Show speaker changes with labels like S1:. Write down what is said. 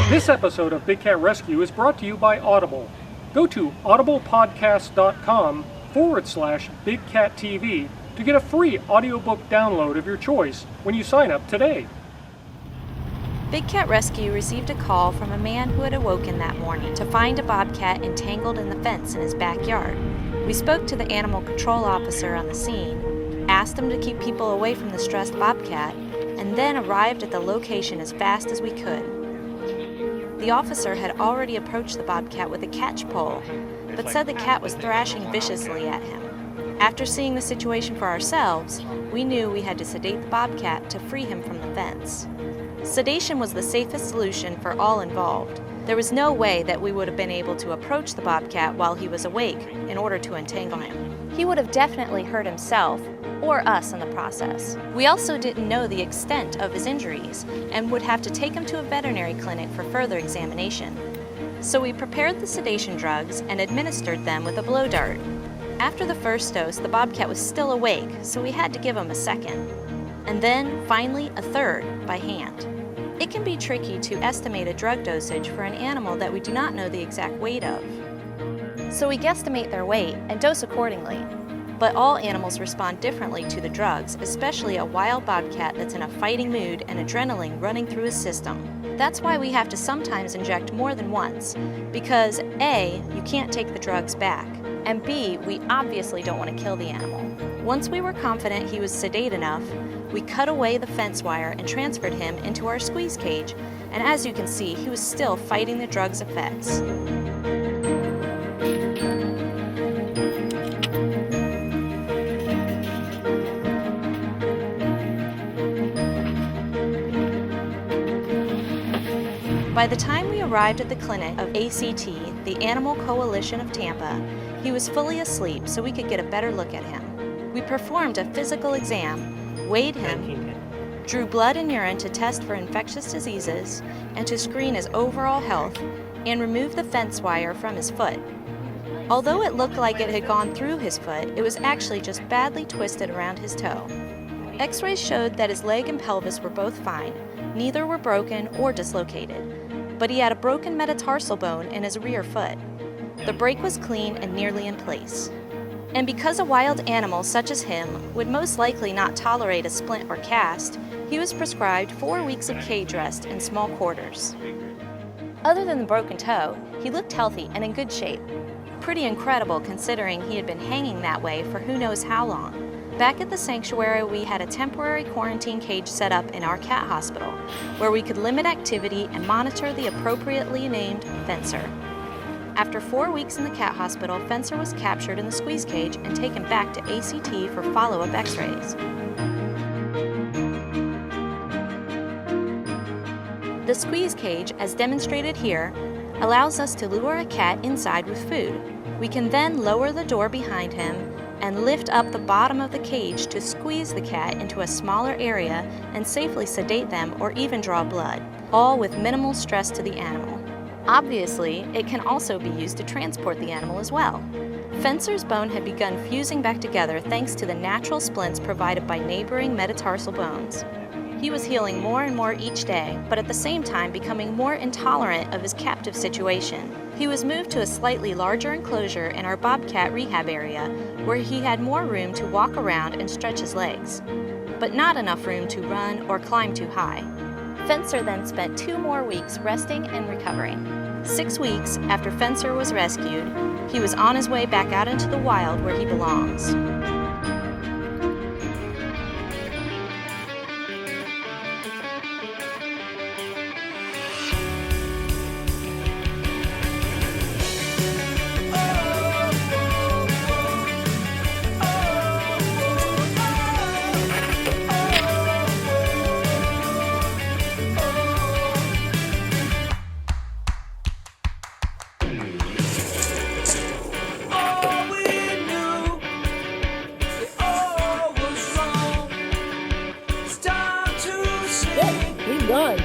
S1: This episode of Big Cat Rescue is brought to you by Audible. Go to audiblepodcast.com/BigCatTV to get a free audiobook download of your choice when you sign up today.
S2: Big Cat Rescue received a call from a man who had awoken that morning to find a bobcat entangled in the fence in his backyard. We spoke to the animal control officer on the scene, asked him to keep people away from the stressed bobcat, and then arrived at the location as fast as we could. The officer had already approached the bobcat with a catch pole, but said the cat was thrashing viciously at him. After seeing the situation for ourselves, we knew we had to sedate the bobcat to free him from the fence. Sedation was the safest solution for all involved. There was no way that we would have been able to approach the bobcat while he was awake in order to entangle him. He would have definitely hurt himself or us in the process. We also didn't know the extent of his injuries and would have to take him to a veterinary clinic for further examination. So we prepared the sedation drugs and administered them with a blow dart. After the first dose, the bobcat was still awake, so we had to give him a second. And then, finally, a third by hand. It can be tricky to estimate a drug dosage for an animal that we do not know the exact weight of. So we guesstimate their weight and dose accordingly. But all animals respond differently to the drugs, especially a wild bobcat that's in a fighting mood and adrenaline running through his system. That's why we have to sometimes inject more than once, because A, you can't take the drugs back, and B, we obviously don't want to kill the animal. Once we were confident he was sedate enough, we cut away the fence wire and transferred him into our squeeze cage, and as you can see, he was still fighting the drug's effects. By the time we arrived at the clinic of ACT, the Animal Coalition of Tampa, he was fully asleep so we could get a better look at him. We performed a physical exam, weighed him, drew blood and urine to test for infectious diseases and to screen his overall health, and removed the fence wire from his foot. Although it looked like it had gone through his foot, it was actually just badly twisted around his toe. X-rays showed that his leg and pelvis were both fine, neither were broken or dislocated, but he had a broken metatarsal bone in his rear foot. The break was clean and nearly in place. And because a wild animal such as him would most likely not tolerate a splint or cast, he was prescribed 4 weeks of cage rest in small quarters. Other than the broken toe, he looked healthy and in good shape. Pretty incredible considering he had been hanging that way for who knows how long. Back at the sanctuary, we had a temporary quarantine cage set up in our cat hospital, where we could limit activity and monitor the appropriately named Fencer. After 4 weeks in the cat hospital, Fencer was captured in the squeeze cage and taken back to ACT for follow-up x-rays. The squeeze cage, as demonstrated here, allows us to lure a cat inside with food. We can then lower the door behind him and lift up the bottom of the cage to squeeze the cat into a smaller area and safely sedate them or even draw blood, all with minimal stress to the animal. Obviously, it can also be used to transport the animal as well. Fencer's bone had begun fusing back together thanks to the natural splints provided by neighboring metatarsal bones. He was healing more and more each day, but at the same time becoming more intolerant of his captive situation. He was moved to a slightly larger enclosure in our bobcat rehab area, where he had more room to walk around and stretch his legs, but not enough room to run or climb too high. Fencer then spent 2 more weeks resting and recovering. 6 weeks after Fencer was rescued, he was on his way back out into the wild where he belongs.
S3: Done.